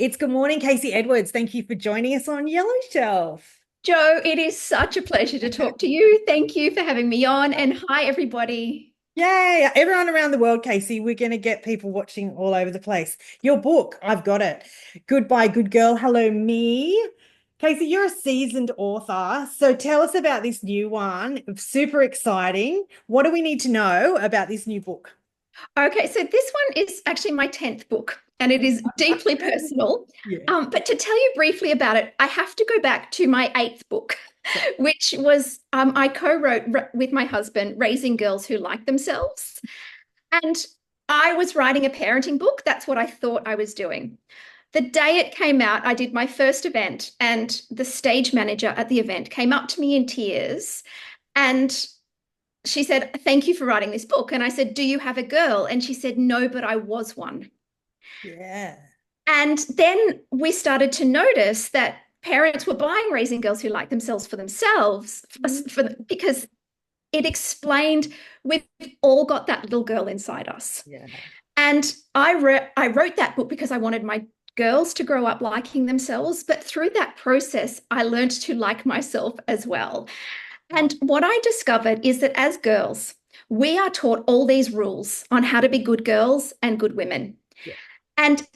It's good morning, Kasey Edwards. Thank you for joining us on Yellow Shelf. Joe, it is such a pleasure to talk to you. Thank you for having me on. And hi, everybody. Yay, everyone around the world, Kasey. We're going to get people watching all over the place. Your book, I've got it. Goodbye, Good Girl. Hello, me. Kasey, you're a seasoned author. So tell us about this new one. Super exciting. What do we need to know about this new book? Okay, so this one is actually my 10th book, and it is deeply personal. Yeah. But to tell you briefly about it, I have to go back to my eighth book, which was I co-wrote with my husband, Raising Girls Who Like Themselves. And I was writing a parenting book. That's what I thought I was doing. The day it came out, I did my first event, and the stage manager at the event came up to me in tears. And she said, "Thank you for writing this book." And I said, "Do you have a girl?" And she said, "No, but I was one." Yeah. And then we started to notice that parents were buying Raising Girls Who Like Themselves for themselves because it explained we've all got that little girl inside us. Yeah. And I wrote that book because I wanted my girls to grow up liking themselves. But through that process, I learned to like myself as well. And what I discovered is that as girls, we are taught all these rules on how to be good girls and good women. Yeah. And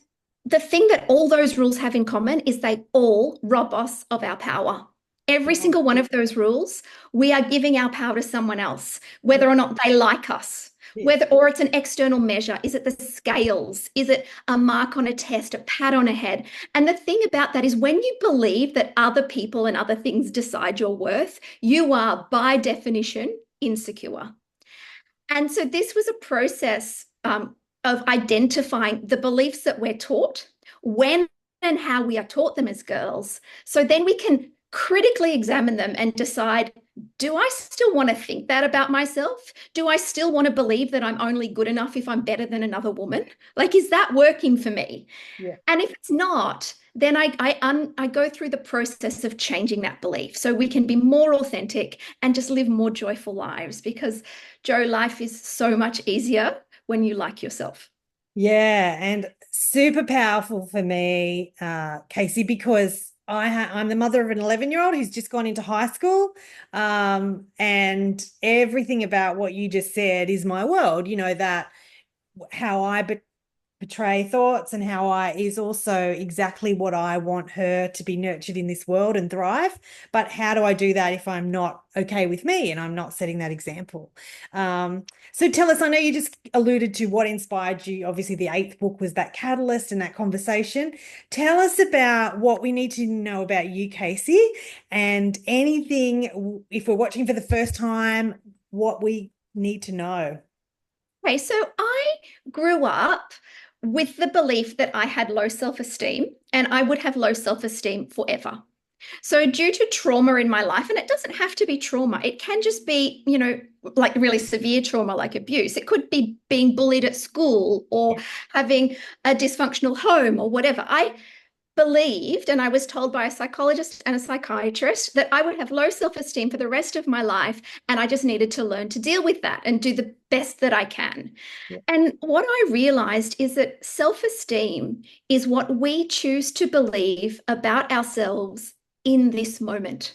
the thing that all those rules have in common is they all rob us of our power. Every Yeah. single one of those rules, we are giving our power to someone else, whether or not they like us, Yes. whether or it's an external measure. Is it the scales? Is it a mark on a test, a pat on a head? And the thing about that is when you believe that other people and other things decide your worth, you are by definition insecure. And so this was a process of identifying the beliefs that we're taught, when and how we are taught them as girls. So then we can critically examine them and decide, do I still want to think that about myself? Do I still want to believe that I'm only good enough if I'm better than another woman? Like, is that working for me? Yeah. And if it's not, then I go through the process of changing that belief so we can be more authentic and just live more joyful lives. Because, Joe, life is so much easier when you like yourself. Yeah, and super powerful for me, Kasey, because I'm the mother of an 11-year-old who's just gone into high school, and everything about what you just said is my world. You know that how I portray thoughts and how I is also exactly what I want her to be nurtured in this world and thrive. But how do I do that if I'm not okay with me and I'm not setting that example? So tell us, I know you just alluded to what inspired you. Obviously, the eighth book was that catalyst and that conversation. Tell us about what we need to know about you, Kasey, and anything, if we're watching for the first time, what we need to know. Okay, so I grew up with the belief that I had low self-esteem and I would have low self-esteem forever. So, due to trauma in my life, and it doesn't have to be trauma, it can just be, like really severe trauma, like abuse. It could be being bullied at school or having a dysfunctional home or whatever. I believed, and I was told by a psychologist and a psychiatrist, that I would have low self esteem for the rest of my life. And I just needed to learn to deal with that and do the best that I can. Yeah. And what I realized is that self esteem is what we choose to believe about ourselves in this moment.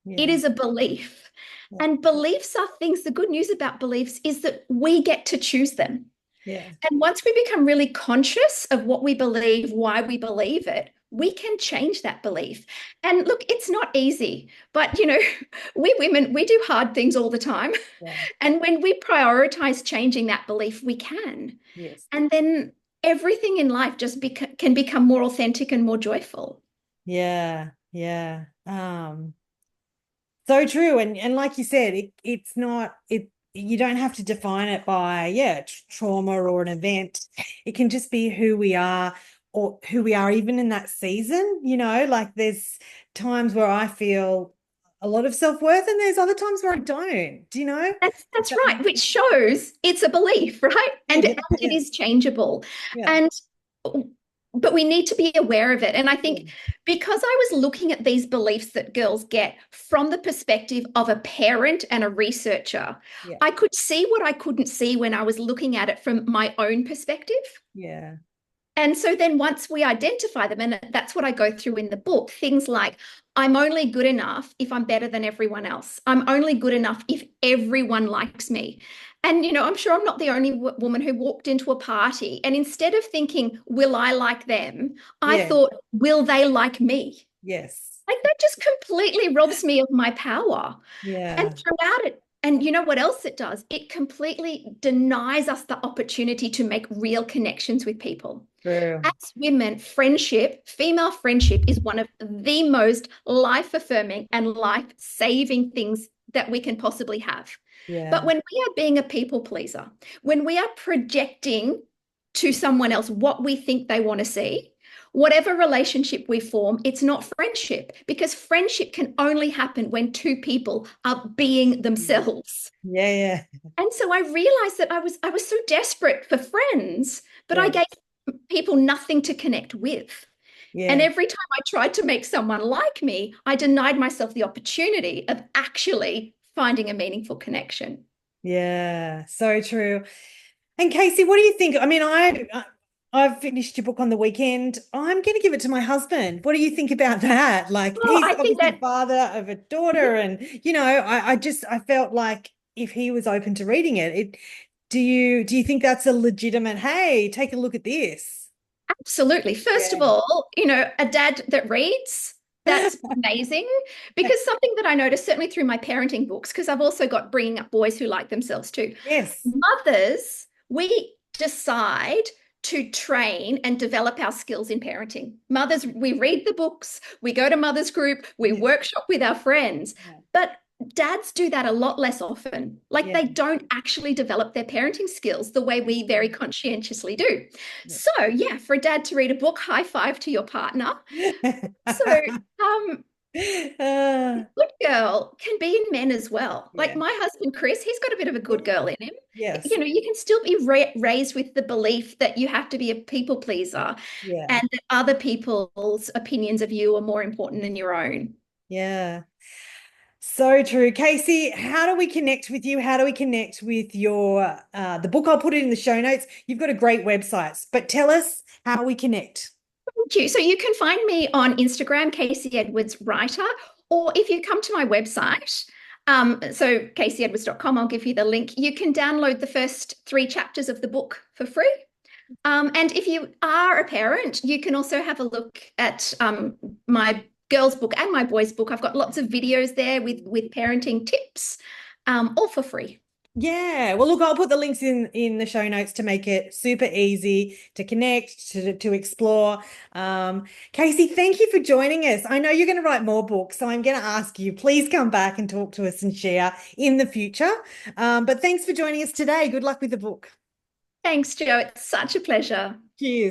It Yeah. is a belief. Yeah. And beliefs are things, the good news about beliefs is that we get to choose them. Yeah. And once we become really conscious of what we believe, why we believe it, we can change that belief. And look, it's not easy, but we women, we do hard things all the time. Yeah. And when we prioritize changing that belief, we can. Yes. And then everything in life just can become more authentic and more joyful. Yeah, yeah. So true. And like you said, it's not you don't have to define it by trauma or an event. It can just be who we are or who we are even in that season, like there's times where I feel a lot of self-worth and there's other times where I don't. Do you know? That's That- right, which shows it's a belief, right? And, Yeah, and it yeah, is changeable. yeah, And but we need to be aware of it. And I yeah, think because I was looking at these beliefs that girls get from the perspective of a parent and a researcher, yeah, I could see what I couldn't see when I was looking at it from my own perspective. yeah, And so then once we identify them, and that's what I go through in the book, things like I'm only good enough if I'm better than everyone else. I'm only good enough if everyone likes me. And, I'm sure I'm not the only woman who walked into a party. And instead of thinking, will I like them? I Yeah. thought, will they like me? Yes. Like that just completely robs me of my power. And Yeah. throughout it, and you know what else it does? It completely denies us the opportunity to make real connections with people. True. As women, friendship, female friendship is one of the most life affirming and life saving things that we can possibly have. But Yeah. when we are being a people pleaser, when we are projecting to someone else what we think they want to see, whatever relationship we form, it's not friendship because friendship can only happen when two people are being themselves. Yeah. Yeah. And so I realized that I was so desperate for friends, but I Yeah. gave people nothing to connect with. And Yeah. every time I tried to make someone like me, I denied myself the opportunity of actually finding a meaningful connection. Yeah. So true. And Kasey, what do you think? I mean, I've finished your book on the weekend. I'm going to give it to my husband. What do you think about that? Like, Oh, he's I think obviously that father of a daughter, and I felt like if he was open to reading it, do you think that's a legitimate, hey, take a look at this? absolutely. First of Yeah. all, a dad that reads, that's amazing. Because something that I noticed, certainly through my parenting books, because I've also got bringing up boys who like themselves too. Yes. Mothers, we decide to train and develop our skills in parenting. Mothers, we read the books, we go to mothers group, we Yeah. workshop with our friends. Yeah. But dads do that a lot less often. Like Yeah. they don't actually develop their parenting skills the way we very conscientiously do. Yeah. So, yeah, for a dad to read a book, high five to your partner. So, um, Uh, good girl can be in men as well. Like yeah. my husband, Chris, he's got a bit of a good girl in him. Yes. You can still be raised with the belief that you have to be a people pleaser Yeah. and that other people's opinions of you are more important than your own. Yeah. So true. Kasey, how do we connect with you? How do we connect with your the book? I'll put it in the show notes. You've got a great website, but tell us how we connect. Thank you. So you can find me on Instagram, Kasey Edwards Writer, or if you come to my website, so kaseyedwards.com, I'll give you the link. You can download the first 3 chapters of the book for free. And if you are a parent, you can also have a look at my girls' book and my boys' book. I've got lots of videos there with parenting tips, all for free. Yeah. Well, look, I'll put the links in the show notes to make it super easy to connect, to explore. Kasey, thank you for joining us. I know you're going to write more books, so I'm going to ask you, please come back and talk to us and share in the future. But thanks for joining us today. Good luck with the book. Thanks, Joe. It's such a pleasure. Cheers.